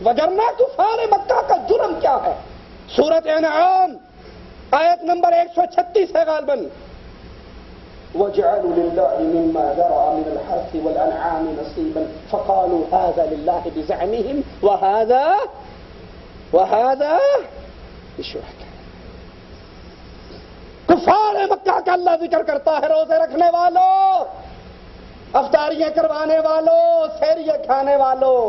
وگرنہ کفار مکہ کا جرم کیا ہے؟ سورۃ انعام آیت نمبر 136 ہے غالباً، وَجَعَلُوا لِلَّهِ مِمَّا ذَرَعَ مِنَ الْحَرْثِ وَالْأَنْعَامِ نَصِيبًا فَقَالُوا هَذَا لِلَّهِ بِزَعْمِهِمْ وَهَذَا لِشُرَكَائِهِمْ۔ کفار مکہ کا اللہ ذکر کرتا ہے، روزے رکھنے والوں، افطاریاں کروانے والوں، سحریے کھانے والوں،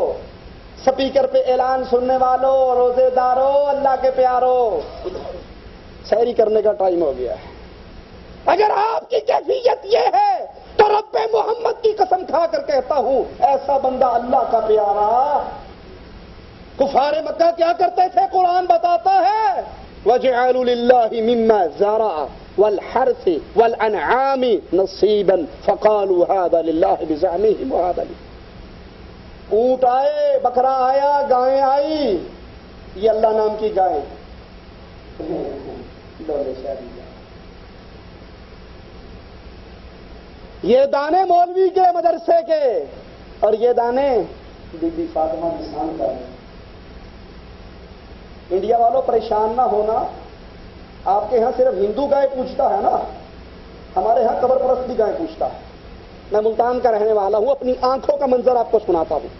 سپیکر پہ اعلان سننے والوں، روزے داروں، اللہ کے پیاروں، سحری کرنے کا ٹائم ہو گیا ہے۔ اگر آپ کی کیفیت یہ ہے تو رب محمد کی قسم کھا کر کہتا ہوں ایسا بندہ اللہ کا پیارا۔ کفار مکہ کیا کرتے تھے؟ قرآن بتاتا ہے وَجَعَلُوا لِلَّهِ مِمَّا زَرَعَ وَالْحَرْثِ وَالْأَنْعَامِ نَصِيبًا فَقَالُوا هَذَا لِلَّهِ بِزَعْمِهِمْ وَهَذَا لِلَّهِ۔ اونٹ آئے، بکرا آیا، گائیں آئی، یہ اللہ نام کی گائیں، یہ دانے مولوی کے مدرسے کے، اور یہ دانے بی بی فاطمہ نشان کا ہے۔ انڈیا والوں پریشان نہ ہونا، آپ کے ہاں صرف ہندو گائے پوچھتا ہے نا، ہمارے ہاں قبر پرست بھی گائے پوچھتا ہے۔ میں ملتان کا رہنے والا ہوں، اپنی آنکھوں کا منظر آپ کو سناتا ہوں،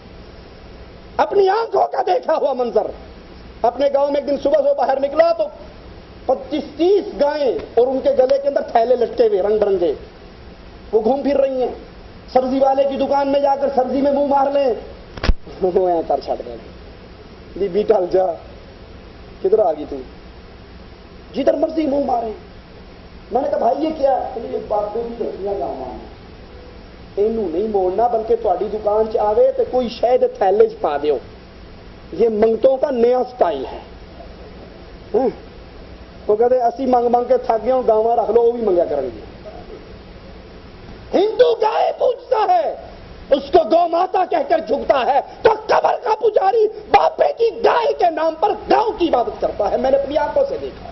اپنی آنکھوں کا دیکھا ہوا منظر۔ اپنے گاؤں میں ایک دن صبح سے باہر نکلا تو 25-30 گائیں اور ان کے گلے کے اندر تھیلے لٹکے ہوئے رنگ برنگے، وہ گھوم پھر رہی ہیں۔ سبزی والے کی دکان میں جا کر سبزی میں منہ مار لیں، وہ یہاں کر چھٹ گئے، بی بی ٹل جا، کدھر آ گئی تو؟ جدھر مرضی منہ مارے۔ میں نے کہا بھائی یہ کیا ہے؟ یہ باتوں کی رسیاں گاؤں میں اینو نہیں موڑنا، بلکہ تہاڈی دکان چ آوے تو کوئی شاید تھیلے چ پا دیو، یہ منگتوں کا نیا سٹائل ہے۔ وہ کہتے اسی منگ منگ کے تھک گئے، گاواں رکھ لو، وہ بھی منگیا کریں گے۔ ہندو گائے پوجتا ہے، اس کو گو ماتا کہہ کر جھکتا ہے، تو قبر کا پجاری باپے کی گائے کے نام پر گاؤں کی عبادت کرتا ہے۔ میں نے اپنی آنکھوں سے دیکھا،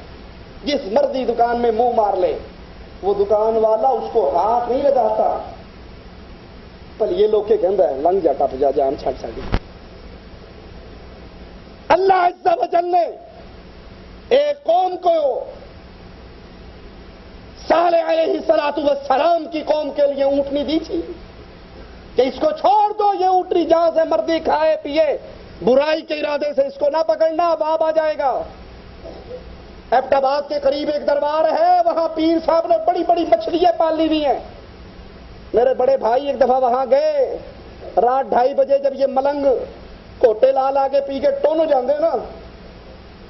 جس مرضی دکان میں منہ مار لے وہ دکان والا اس کو ہاتھ نہیں لگاتا، پر یہ لوگ کے گندہ ہے لنگ جا ٹپ جا جان چھٹ چھٹ۔ اللہ عز و جل نے ایک قوم کو، صالح علیہ السلام کی قوم کے لیے اونٹنی دی تھی کہ اس کو چھوڑ دو، یہ اونٹنی جہاں سے مرضی کھائے پیے، برائی کے ارادے سے اس کو نہ پکڑنا، باب آ جائے گا۔ ایبٹ آباد کے قریب ایک دربار ہے، وہاں پیر صاحب نے بڑی بڑی مچھلیاں پالی ہوئی ہیں۔ میرے بڑے بھائی ایک دفعہ وہاں گئے، رات 2:30 بجے جب یہ ملنگ کوٹے لا لا کے پی کے ٹون ہو جاندے نا،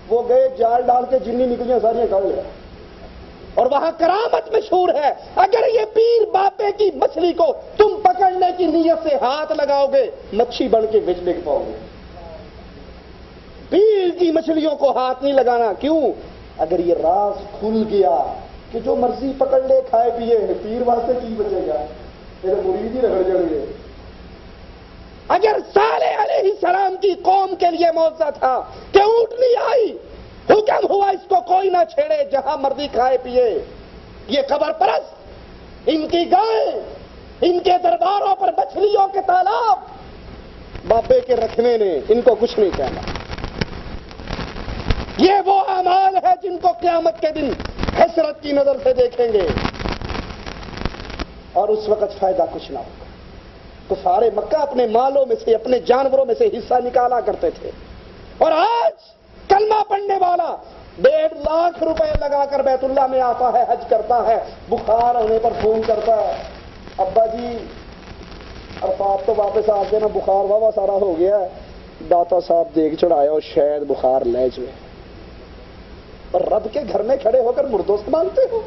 وہ گئے جال ڈال کے جنی نکلیاں ساریاں کھا لیا۔ اور وہاں کرامت مشہور ہے، اگر یہ پیر باپے کی مچھلی کو تم پکڑنے کی نیت سے ہاتھ لگاؤ گے مچھی بن کے بچ لگ پاؤ گے۔ پیر کی مچھلیوں کو ہاتھ نہیں لگانا، کیوں؟ اگر یہ راز کھل گیا کہ جو مرضی پکڑ لے کھائے پیے، پیر واسطے کی بچے گا؟ میرے مرید ہی رگڑ جائیں گے۔ اگر صالح علیہ السلام کی قوم کے لیے معجزہ تھا کہ اونٹنی آئی، حکم ہوا اس کو کوئی نہ چھیڑے، جہاں مرضی کھائے پیے، یہ قبر پرست، ان کی گائیں، ان کے درباروں پر مچھلیوں کے تالاب، بابے کے رکھنے نے ان کو کچھ نہیں کہنا۔ یہ وہ اعمال ہے جن کو قیامت کے دن حسرت کی نظر سے دیکھیں گے، اور اس وقت فائدہ کچھ نہ ہوگا۔ کفار مکہ اپنے مالوں میں سے، اپنے جانوروں میں سے حصہ نکالا کرتے تھے، اور آج کلمہ پڑھنے والا 1.5 لاکھ روپے لگا کر بیت اللہ میں آتا ہے، حج کرتا ہے، بخار ہونے پر فون کرتا ہے، ابا جی عرفات تو واپس آ گئے نا، بخار واہ سارا ہو گیا ہے، داتا صاحب دیکھ چڑھایا اور شاید بخار لے جائے۔ اور رب کے گھر میں کھڑے ہو کر مردوست مانگتے ہو؟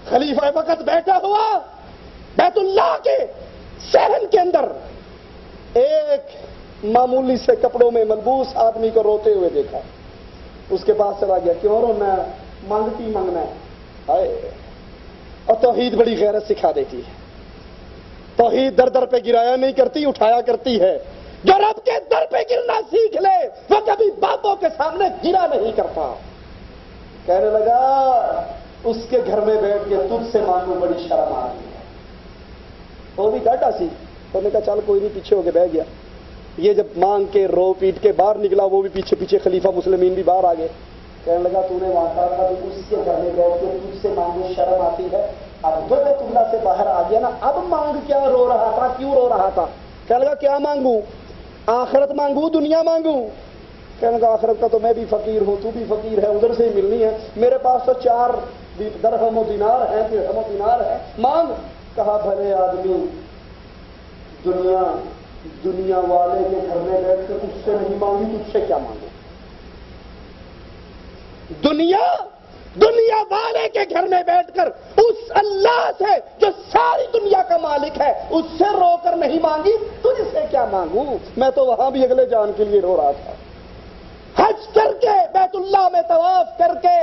خلیفہ وقت بیٹھا ہوا بیت اللہ کے صحن کے اندر ایک معمولی سے کپڑوں میں ملبوس آدمی کو روتے ہوئے دیکھا، اس کے پاس چلا گیا، کیوں رونا ہے؟ مانگتی منگنا ہے۔ اور توحید بڑی غیرت سکھا دیتی ہے، توحید در در پہ گرایا نہیں کرتی، اٹھایا کرتی ہے۔ جو رب کے در پہ گرنا سیکھ لے وہ کبھی باپوں کے سامنے گرا نہیں کرتا۔ کہنے لگا اس کے گھر میں بیٹھ کے تجھ سے مانگوں بڑی شرم آ رہی ہے۔ وہ بھی ڈاٹا سی، انہوں نے کہا چل کوئی نہیں، پیچھے ہو کے بہ گیا۔ یہ جب مانگ کے رو پیٹ کے باہر نکلا، وہ بھی پیچھے پیچھے خلیفہ مسلمین بھی باہر آ گئے. کہنے لگا تو نے وہاں کہا تھا کہ اس کے گھر میں بیٹھ کے تجھ سے مانگو شرم آتی ہے، اب جو بیت اللہ سے باہر آ گیا نا، اب مانگ کیا، رو رہا تھا کیوں رو رہا تھا؟ کہنے لگا کیا مانگوں؟ آخرت مانگوں دنیا مانگوں؟ کہنے لگا آخرت کا تو میں بھی فقیر ہوں، تو بھی فقیر ہے، ادھر سے ہی ملنی ہے، میرے پاس تو 4 درہم و دینار ہیں، درہم و دینار ہے، مانگ. کہا بھلے آدمی، دنیا والے کے گھر میں بیٹھ کے تجھ سے نہیں مانگی، تجھ سے کیا مانگو؟ دنیا والے کے گھر میں بیٹھ کر اس اللہ سے جو ساری دنیا کا مالک ہے اس سے رو کر نہیں مانگی، تجھ سے کیا مانگوں؟ میں تو وہاں بھی اگلے جان کے لیے رو رہا تھا. حج کر کے بیت اللہ میں طواف کر کے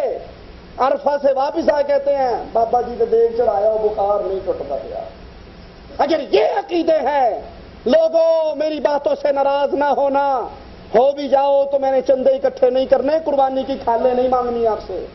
عرفہ سے واپس آ کہتے ہیں بابا جی کو دیکھ چڑھایا اور بخار نہیں ٹوٹتا گیا. اگر یہ عقیدے ہیں لوگوں، میری باتوں سے ناراض نہ ہونا، ہو بھی جاؤ تو میں نے چندے اکٹھے نہیں کرنے، قربانی کی کھالیں نہیں مانگنی آپ سے.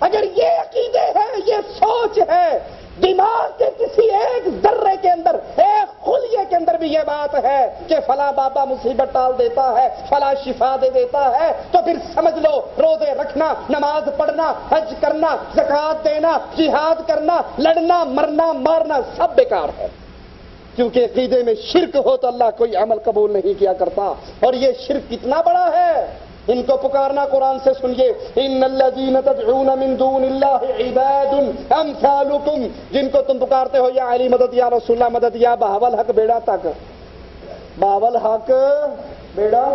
اگر یہ عقیدے ہیں، یہ سوچ ہے، دماغ کے کسی ایک ذرے کے اندر، ایک خلیے کے اندر بھی یہ بات ہے کہ فلاں بابا مصیبت ٹال دیتا ہے، فلاں شفا دے دیتا ہے، تو پھر سمجھ لو روزے رکھنا، نماز پڑھنا، حج کرنا، زکوٰۃ دینا، جہاد کرنا، لڑنا، مرنا، مارنا سب بیکار ہے. کیونکہ عقیدے میں شرک ہو تو اللہ کوئی عمل قبول نہیں کیا کرتا. اور یہ شرک کتنا بڑا ہے، ان کو پکارنا قرآن سے سنیے، ان الذین تدعون من دون اللہ عباد امثالکم، جن کو تم پکارتے ہو یا علی مدد، یا رسول اللہ مدد، یا بہاول حق بیڑا تک، بہاول حق بیڑا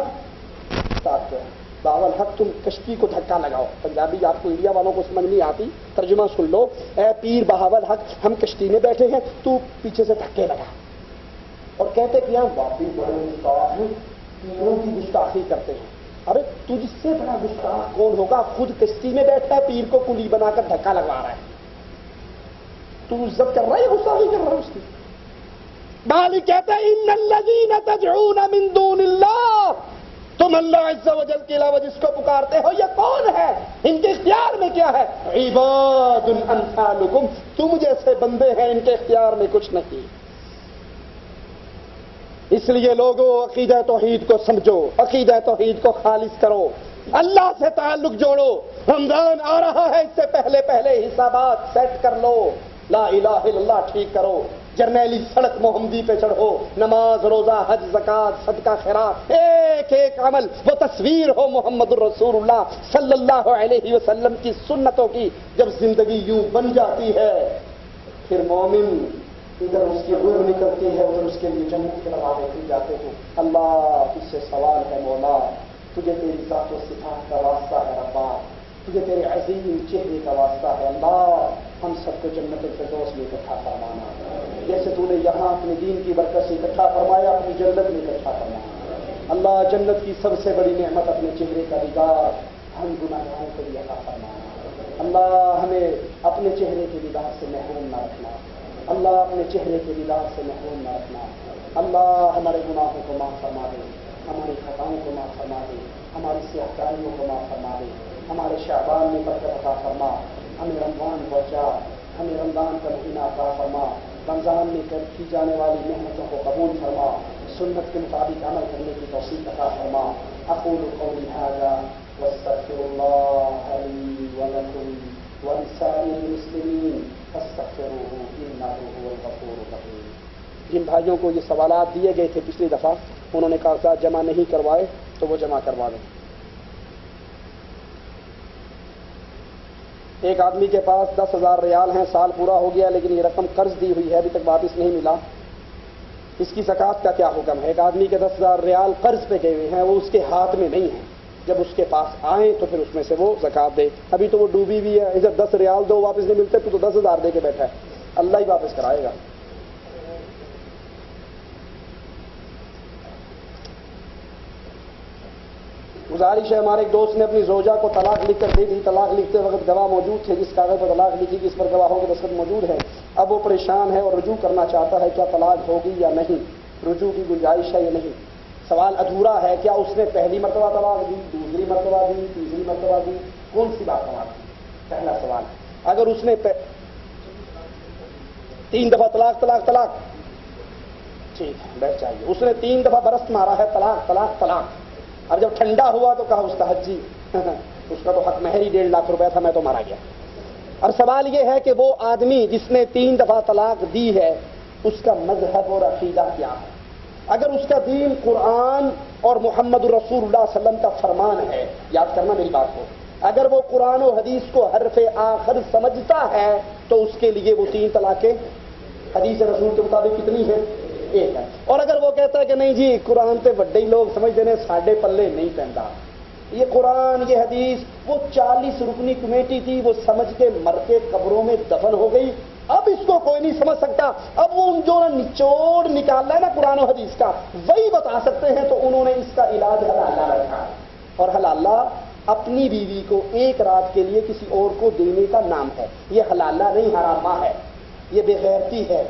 تک، بہاول حق تم کشتی کو دھکا لگاؤ. پنجابی آپ کو انڈیا والوں کو سمجھ نہیں آتی، ترجمہ سن لو. اے پیر بہاول حق، ہم کشتی میں بیٹھے ہیں، تو پیچھے سے دھکے لگا. اور کہتے کہ یہاں باپی بڑے گستاخ ہیں، پیروں کی گستاخی کرتے ہیں. ارے تجھ سے بڑا گستاخ کون ہوگا؟ خود کشتی میں بیٹھا ہے، پیر کو کلی بنا کر دھکا لگوا رہا ہے. تو عزت کر رہا ہے، گستاخی کر رہا ہے اس کی. مالک کہتا ہے ان الذین تدعون من دون اللہ، تم اللہ عز و جل کے علاوہ جس کو پکارتے ہو یہ کون ہے؟ ان کے اختیار میں کیا ہے؟ عباد امثالکم، تم جیسے بندے ہیں، ان کے اختیار میں کچھ نہیں. اس لیے لوگوں عقیدہ توحید کو سمجھو، عقیدہ توحید کو خالص کرو، اللہ سے تعلق جوڑو. رمضان آ رہا ہے، اس سے پہلے حسابات سیٹ کر لو، لا الہ الا اللہ ٹھیک کرو، جرنیلی سڑک محمدی پہ چڑھو، نماز، روزہ، حج، زکوٰۃ، صدقہ، خیرات، ایک ایک عمل وہ تصویر ہو محمد الرسول اللہ صلی اللہ علیہ وسلم کی سنتوں کی. جب زندگی یوں بن جاتی ہے پھر مومن ادھر اس کی روح نکلتی ہے، ادھر اس کے لیے جنت کے دروازے کھل جاتے ہیں. اللہ اس سے سوال ہے مولا، تجھے تیری ذات و صفات کا واسطہ ہے ربا، تجھے تیرے عظیم چہرے کا واسطہ ہے اللہ، ہم سب کو جنت الفردوس میں اکٹھا فرمانا. جیسے تو نے یہاں اپنے دین کی برکت سے اکٹھا فرمایا، اپنی جنت میں اکٹھا فرمانا. اللہ جنت کی سب سے بڑی نعمت اپنے چہرے کا دیدار ہم گناہگاروں کو بھی عطا فرمانا. اللہ ہمیں اپنے چہرے کے دیدار سے محروم نہ رکھنا، اللہ اپنے چہرے کے دیدار سے محروم نہ رکھنا. اللہ ہمارے گناہوں کو معاف فرما دے، ہماری خطاؤں کو معاف فرما دے، ہماری سیاحکاریوں کو معاف فرما دے، ہمارے شعبان میں برکت عطا فرما، ہمیں رمضان پہنچا، ہمیں رمضان کا مہینہ عطا فرما، رمضان میں کی جانے والی محنتوں کو قبول فرما، سنت کے مطابق عمل کرنے کی توفیق عطا فرما. اقول قولی ھذا واستغفر اللہ لی ولکم ولسائر المسلمین فاستغفروہ انہ ھو الغفور الرحیم. جن بھائیوں کو یہ سوالات دیے گئے تھے پچھلی دفعہ، انہوں نے کاغذات جمع نہیں کروائے تو وہ جمع کروا دیں. ایک آدمی کے پاس 10,000 ریال ہیں، سال پورا ہو گیا لیکن یہ رقم قرض دی ہوئی ہے، ابھی تک واپس نہیں ملا. اس کی زکوٰۃ کا کیا حکم ہے؟ ایک آدمی کے 10,000 ریال قرض پہ گئے ہوئے ہیں، وہ اس کے ہاتھ میں نہیں ہیں، جب اس کے پاس آئیں تو پھر اس میں سے وہ زکوٰۃ دے. ابھی تو وہ ڈوبی ہوئی ہے، ادھر 10 ریال دو واپس نہیں ملتے تو 10,000 دے کے بیٹھا ہے، اللہ ہی واپس کرائے گا. گزارش ہے، ہمارے ایک دوست نے اپنی زوجہ کو طلاق لکھ کر دے دی. طلاق لکھتے وقت گواہ موجود تھے، جس کاغذ پر طلاق لکھی گئی اس پر گواہوں کے دستخط موجود ہیں. اب وہ پریشان ہے اور رجوع کرنا چاہتا ہے، کیا طلاق ہوگی یا نہیں؟ رجوع کی گنجائش ہے یا نہیں؟ سوال ادھورا ہے. کیا اس نے پہلی مرتبہ طلاق دی، دوسری مرتبہ دی، تیسری مرتبہ دی؟ کون سی بات طلاق دی؟ پہلا سوال. اگر اس نے 3 دفعہ طلاق طلاق طلاق ٹھیک ہے بیٹھ جائیے. اس نے 3 دفعہ برس مارا ہے طلاق طلاق طلاق. اب جب ٹھنڈا ہوا تو کہا استاد جی اس کا تو حق مہر ہی 1.5 لاکھ روپے تھا, میں تو مارا گیا. اور سوال یہ ہے کہ وہ آدمی جس نے 3 دفعہ طلاق دی ہے اس کا مذہب اور عقیدہ کیا ہے؟ اگر اس کا دین قرآن اور محمد رسول اللہ صلی اللہ علیہ وسلم کا فرمان ہے, یاد کرنا میری بات کو, اگر وہ قرآن و حدیث کو حرف آخر سمجھتا ہے تو اس کے لیے وہ 3 طلاقیں حدیث رسول کے مطابق کتنی ہے؟ 1 ہے. اور اگر وہ کہتا ہے کہ نہیں جی قرآن پہ بڑے ہی لوگ سمجھتے ہیں ساڈے پلے نہیں پہنتا, یہ قرآن یہ حدیث, وہ 40 رکنی کمیٹی تھی وہ سمجھ کے مر کے قبروں میں دفن ہو گئی, اب اس کو کوئی نہیں سمجھ سکتا. اب وہ جو نچوڑ نکالا ہے نا قرآن و حدیث کا وہی بتا سکتے ہیں, تو انہوں نے اس کا علاج حلالہ رکھا ہے. اور حلالہ اپنی بیوی کو 1 رات کے لیے کسی اور کو دینے کا نام ہے. یہ حلالہ نہیں حرامہ ہے, یہ بے غیرتی ہے.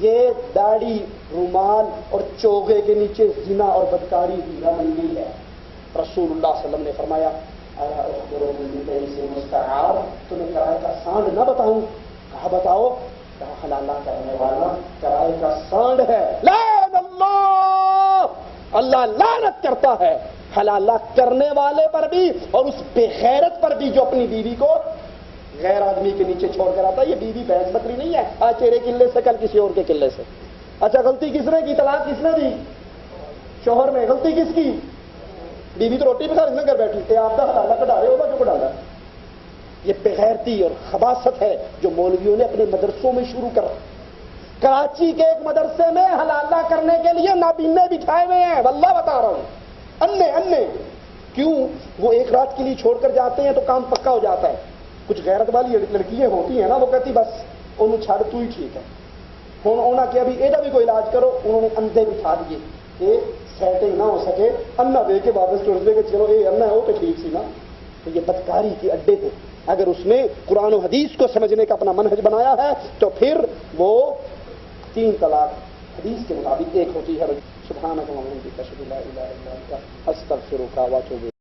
یہ داڑھی رومال اور چوغے کے نیچے زنا اور بدکاری ہیرا بن گئی ہے. رسول اللہ صلی اللہ علیہ وسلم نے فرمایا مستعار, تمہیں کرائے کا سانڈ نہ بتاؤں؟ کہا بتاؤ. کہا حلالہ کرنے والا کرائے کا سانڈ ہے. لعن اللہ, اللہ لعنت کرتا ہے حلالہ کرنے والے پر بھی اور اس بے غیرت پر بھی جو اپنی بیوی کو غیر آدمی کے نیچے چھوڑ کر آتا ہے. یہ بیوی بھینس بکری نہیں ہے, آج تیرے قلعے سے کل کسی اور کے قلعے سے. اچھا غلطی کس نے کی؟ طلاق کس نے دی؟ شوہر نے. غلطی کس کی؟ بیوی تو روٹی پکا رہی گھر بیٹھی تھے, آپ کا حلالہ کٹا رہے ہوگا جو کٹا رہا. یہ بغیرتی اور خباثت ہے جو مولویوں نے اپنے مدرسوں میں شروع کر. کراچی کے ایک مدرسے میں حلالہ کرنے کے لیے نابینے بٹھائے ہوئے ہیں, واللہ بتا رہا ہوں, انے. کیوں؟ وہ 1 رات کے لیے چھوڑ کر جاتے ہیں تو کام پکا ہو جاتا ہے. کچھ غیرت والی لڑکیاں ہوتی ہیں نا, وہ کہتی بس انہوں چھڑ تو ہی ٹھیک ہے. ہونا کہ ابھی یہ بھی کوئی علاج کرو. انہوں نے اندھے بٹھا دیے کہ سیٹنگ نہ ہو سکے, انا دے کے واپس چھوڑ دے کہ چلو یہ انا ہے وہ تو ٹھیک سی نا. تو یہ بدکاری کے اڈے کو اگر اس نے قرآن و حدیث کو سمجھنے کا اپنا منہج بنایا ہے تو پھر وہ 3 طلاق حدیث کے مطابق 1 ہوتی ہے. سبحانک اللہم و بحمدک اشہد ان لا الہ الا انت استغفرک و اتوب